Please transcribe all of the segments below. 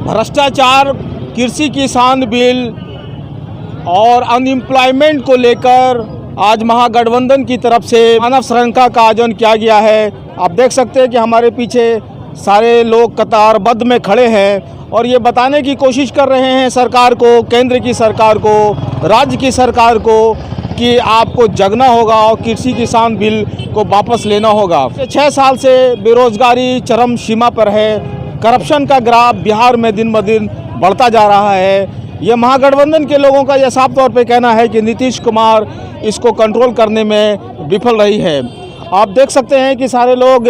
भ्रष्टाचार, कृषि किसान बिल और अनएम्प्लॉयमेंट को लेकर आज महागठबंधन की तरफ से मानव श्रृंखला का आयोजन किया गया है। आप देख सकते हैं कि हमारे पीछे सारे लोग कतारबद्ध में खड़े हैं और ये बताने की कोशिश कर रहे हैं सरकार को, केंद्र की सरकार को, राज्य की सरकार को कि आपको जगना होगा और कृषि किसान बिल को वापस लेना होगा। 6 साल से बेरोजगारी चरम सीमा पर है। करप्शन का ग्राफ बिहार में दिन ब दिन बढ़ता जा रहा है। ये महागठबंधन के लोगों का यह साफ तौर पे कहना है कि नीतीश कुमार इसको कंट्रोल करने में विफल रही है। आप देख सकते हैं कि सारे लोग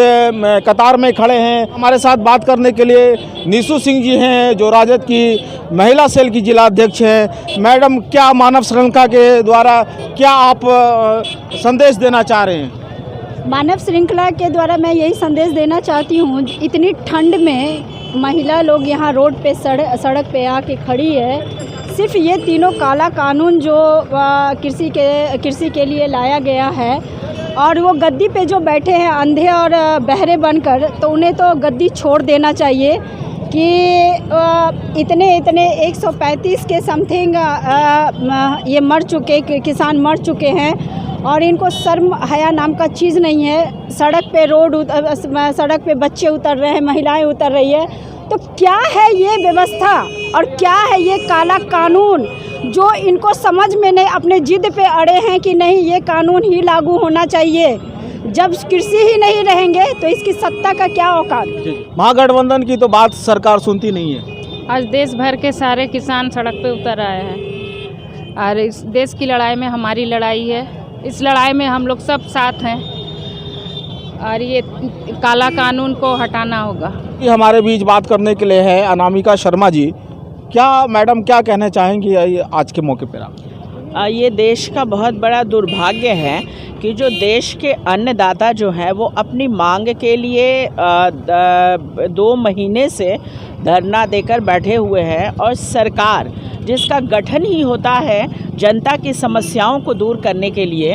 कतार में खड़े हैं। हमारे साथ बात करने के लिए नीसू सिंह जी हैं, जो राजद की महिला सेल की जिला अध्यक्ष हैं। मैडम, क्या मानव श्रृंखला के द्वारा क्या आप संदेश देना चाह रहे हैं? मानव श्रृंखला के द्वारा मैं यही संदेश देना चाहती हूँ, इतनी ठंड में महिला लोग यहाँ रोड पे सड़क पे आके खड़ी है। सिर्फ ये तीनों काला कानून जो कृषि के लिए लाया गया है और वो गद्दी पे जो बैठे हैं अंधे और बहरे बनकर, तो उन्हें तो गद्दी छोड़ देना चाहिए कि इतने 135 के समथिंग ये मर चुके किसान मर चुके हैं और इनको शर्म हया नाम का चीज़ नहीं है। सड़क पे बच्चे उतर रहे हैं, महिलाएं उतर रही है। तो क्या है ये व्यवस्था और क्या है ये काला कानून जो इनको समझ में नहीं, अपने जिद पे अड़े हैं कि नहीं ये कानून ही लागू होना चाहिए। जब कृषि ही नहीं रहेंगे तो इसकी सत्ता का क्या औकात। महागठबंधन की तो बात सरकार सुनती नहीं है। आज देश भर के सारे किसान सड़क पे उतर आए हैं और इस देश की लड़ाई में हमारी लड़ाई है। इस लड़ाई में हम लोग सब साथ हैं और ये काला कानून को हटाना होगा। हमारे बीच बात करने के लिए है अनामिका शर्मा जी। क्या मैडम, क्या कहना चाहेंगी आज के मौके पर आप? ये देश का बहुत बड़ा दुर्भाग्य है कि जो देश के अन्नदाता जो हैं वो अपनी मांग के लिए 2 महीने से धरना देकर बैठे हुए हैं और सरकार जिसका गठन ही होता है जनता की समस्याओं को दूर करने के लिए,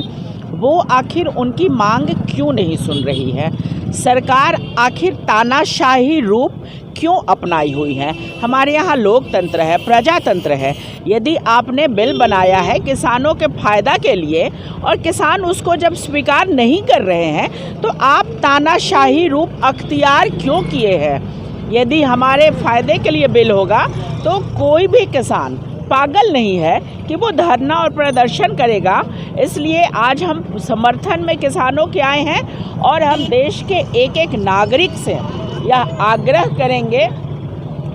वो आखिर उनकी मांग क्यों नहीं सुन रही है। सरकार आखिर तानाशाही रूप क्यों अपनाई हुई है। हमारे यहाँ लोकतंत्र है, प्रजातंत्र है। यदि आपने बिल बनाया है किसानों के फ़ायदा के लिए और किसान उसको जब स्वीकार नहीं कर रहे हैं तो आप तानाशाही रूप अख्तियार क्यों किए हैं। यदि हमारे फ़ायदे के लिए बिल होगा तो कोई भी किसान पागल नहीं है कि वो धरना और प्रदर्शन करेगा। इसलिए आज हम समर्थन में किसानों के आए हैं और हम देश के एक नागरिक से यह आग्रह करेंगे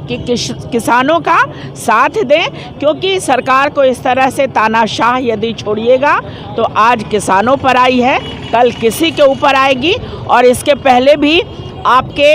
कि किसानों का साथ दें, क्योंकि सरकार को इस तरह से तानाशाह यदि छोड़िएगा तो आज किसानों पर आई है, कल किसी के ऊपर आएगी। और इसके पहले भी आपके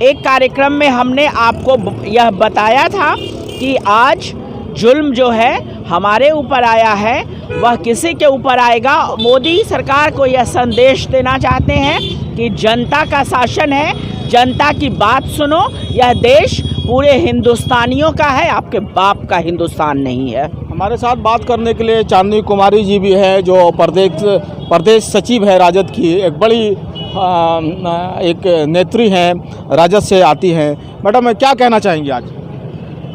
एक कार्यक्रम में हमने आपको यह बताया था कि आज जुल्म जो है हमारे ऊपर आया है, वह किसी के ऊपर आएगा। मोदी सरकार को यह संदेश देना चाहते हैं कि जनता का शासन है, जनता की बात सुनो। यह देश पूरे हिंदुस्तानियों का है, आपके बाप का हिंदुस्तान नहीं है। हमारे साथ बात करने के लिए चांदनी कुमारी जी भी है, जो प्रदेश सचिव है राजद की, एक बड़ी एक नेत्री हैं, राजद से आती हैं। मैडम, क्या कहना चाहेंगी आज?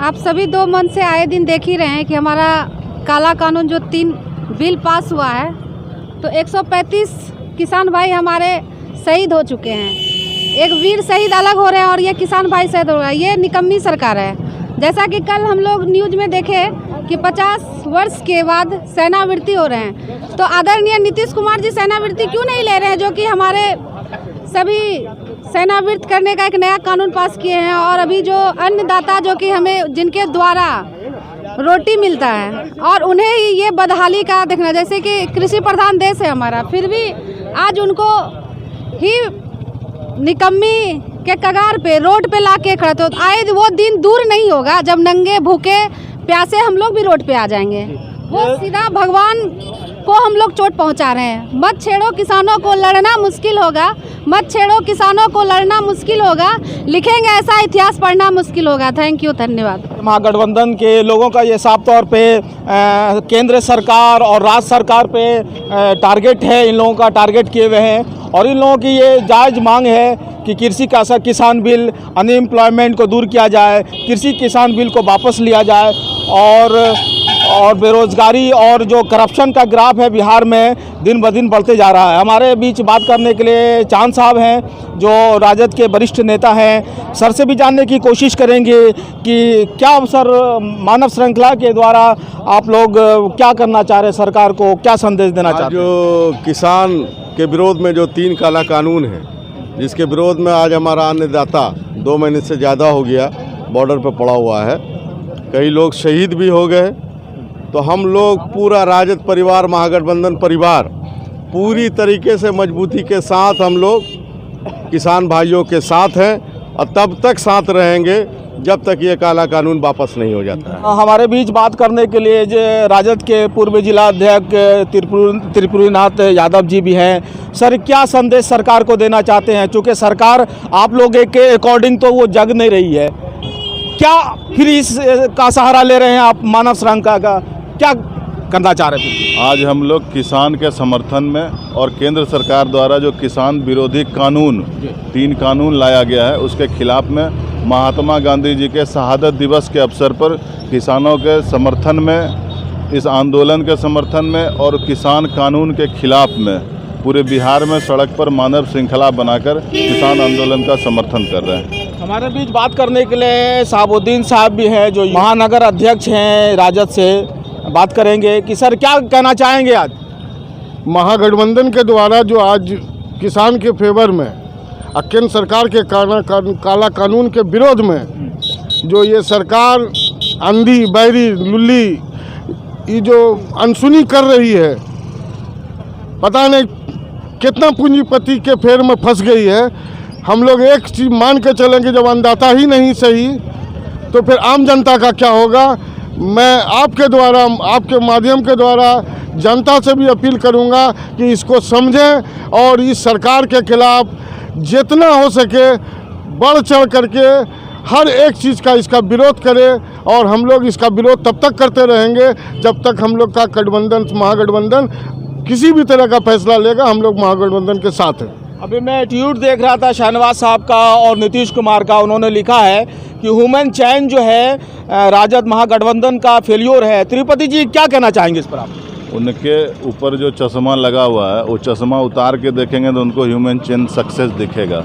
आप सभी 2 मन से आए दिन देख ही रहे हैं कि हमारा काला कानून जो 3 बिल पास हुआ है, तो 135 किसान भाई हमारे शहीद हो चुके हैं। एक वीर शहीद अलग हो रहे हैं और ये किसान भाई शहीद हो रहे हैं। ये निकम्मी सरकार है। जैसा कि कल हम लोग न्यूज़ में देखे कि 50 वर्ष के बाद सेनावृत्ति हो रहे हैं, तो आदरणीय नीतीश कुमार जी सेनावृत्ति क्यों नहीं ले रहे हैं, जो कि हमारे सभी सेनावृत्ति करने का एक नया कानून पास किए हैं। और अभी जो अन्नदाता जो कि हमें जिनके द्वारा रोटी मिलता है और उन्हें ही ये बदहाली का देखना, जैसे कि कृषि प्रधान देश है हमारा, फिर भी आज उनको ही निकम्मी के कगार पे रोड पे ला के खड़ा, तो आए वो दिन दूर नहीं होगा जब नंगे भूखे प्यासे हम लोग भी रोड पे आ जाएंगे। वो सीधा भगवान को हम लोग चोट पहुंचा रहे हैं। मत छेड़ो किसानों को, लड़ना मुश्किल होगा। मत छेड़ो किसानों को, लड़ना मुश्किल होगा। लिखेंगे ऐसा इतिहास, पढ़ना मुश्किल होगा। थैंक यू, धन्यवाद। महागठबंधन के लोगों का ये साफ तौर पे केंद्र सरकार और राज्य सरकार पे टारगेट है, इन लोगों का टारगेट किए हुए हैं और इन लोगों की ये जायज़ मांग है कि कृषि का किसान बिल, अनएम्प्लॉयमेंट को दूर किया जाए, कृषि किसान बिल को वापस लिया जाए और बेरोजगारी और जो करप्शन का ग्राफ है बिहार में दिन ब दिन बढ़ते जा रहा है। हमारे बीच बात करने के लिए चांद साहब हैं जो राजद के वरिष्ठ नेता हैं। सर से भी जानने की कोशिश करेंगे कि क्या सर मानव श्रृंखला के द्वारा आप लोग क्या करना चाह रहे हैं, सरकार को क्या संदेश देना चाहते हैं? जो किसान के विरोध में जो 3 काला कानून है, जिसके विरोध में आज हमारा अन्नदाता 2 महीने से ज़्यादा हो गया बॉर्डर पर पड़ा हुआ है, कई लोग शहीद भी हो गए। तो हम लोग पूरा राजद परिवार, महागठबंधन परिवार पूरी तरीके से मजबूती के साथ हम लोग किसान भाइयों के साथ हैं और तब तक साथ रहेंगे जब तक ये काला कानून वापस नहीं हो जाता है। हमारे बीच बात करने के लिए जो राजद के पूर्व जिला अध्यक्ष त्रिपुरीनाथ यादव जी भी हैं। सर, क्या संदेश सरकार को देना चाहते हैं? चूँकि सरकार आप लोगों के अकॉर्डिंग तो वो जग नहीं रही है, क्या फिर इस का सहारा ले रहे हैं आप मानव श्रृंखला का, क्या करना चाह रहे थे? आज हम लोग किसान के समर्थन में और केंद्र सरकार द्वारा जो किसान विरोधी कानून 3 कानून लाया गया है उसके खिलाफ में महात्मा गांधी जी के शहादत दिवस के अवसर पर किसानों के समर्थन में, इस आंदोलन के समर्थन में और किसान कानून के खिलाफ में पूरे बिहार में सड़क पर मानव श्रृंखला बनाकर किसान आंदोलन का समर्थन कर रहे हैं। हमारे बीच बात करने के लिए साबुद्दीन साहब भी हैं जो महानगर अध्यक्ष हैं राजद से। बात करेंगे कि सर क्या कहना चाहेंगे? आज महागठबंधन के द्वारा जो आज किसान के फेवर में केंद्र सरकार के काला कानून के विरोध में जो ये सरकार अंधी बैरी लुल्ली ये जो अनसुनी कर रही है, पता नहीं कितना पूंजीपति के फेर में फंस गई है। हम लोग एक चीज़ मान के चलेंगे, जब अन्नदाता ही नहीं सही तो फिर आम जनता का क्या होगा। मैं आपके द्वारा, आपके माध्यम के द्वारा जनता से भी अपील करूंगा कि इसको समझें और इस सरकार के खिलाफ जितना हो सके बढ़ चढ़ करके हर एक चीज़ का इसका विरोध करें। और हम लोग इसका विरोध तब तक करते रहेंगे जब तक हम लोग का महागठबंधन किसी भी तरह का फैसला लेगा। हम लोग महागठबंधन के साथ हैं। अभी मैं ट्वीट देख रहा था शहनवाज साहब का और नीतीश कुमार का, उन्होंने लिखा है कि ह्यूमन चैन जो है राजद महागठबंधन का फेल्योर है। तिरुपति जी क्या कहना चाहेंगे इस पर आप? उनके ऊपर जो चश्मा लगा हुआ है वो चश्मा उतार के देखेंगे तो उनको ह्यूमन चेन सक्सेस दिखेगा।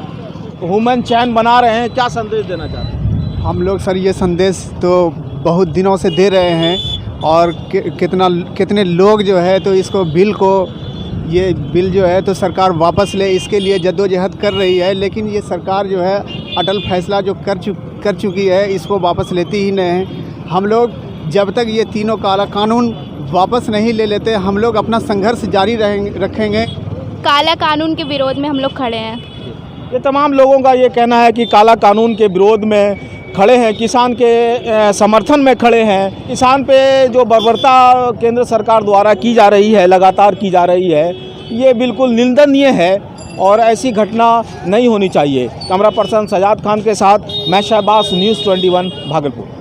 ह्यूमन चैन बना रहे हैं, क्या संदेश देना चाहते हैं? हम लोग सर ये संदेश तो बहुत दिनों से दे रहे हैं और कितने लोग जो है तो इसको ये बिल जो है तो सरकार वापस ले, इसके लिए जद्दोजहद कर रही है। लेकिन ये सरकार जो है अटल फैसला जो कर चुकी है इसको वापस लेती ही नहीं है। हम लोग जब तक ये तीनों काला कानून वापस नहीं ले लेते हम लोग अपना संघर्ष जारी रखेंगे। काला कानून के विरोध में हम लोग खड़े हैं। ये तमाम लोगों का ये कहना है कि काला कानून के विरोध में खड़े हैं, किसान के समर्थन में खड़े हैं। किसान पे जो बर्बरता केंद्र सरकार द्वारा की जा रही है, लगातार की जा रही है, ये बिल्कुल निंदनीय है और ऐसी घटना नहीं होनी चाहिए। कैमरा पर्सन सजाद खान के साथ मैं शहबाज, न्यूज़ 21 भागलपुर।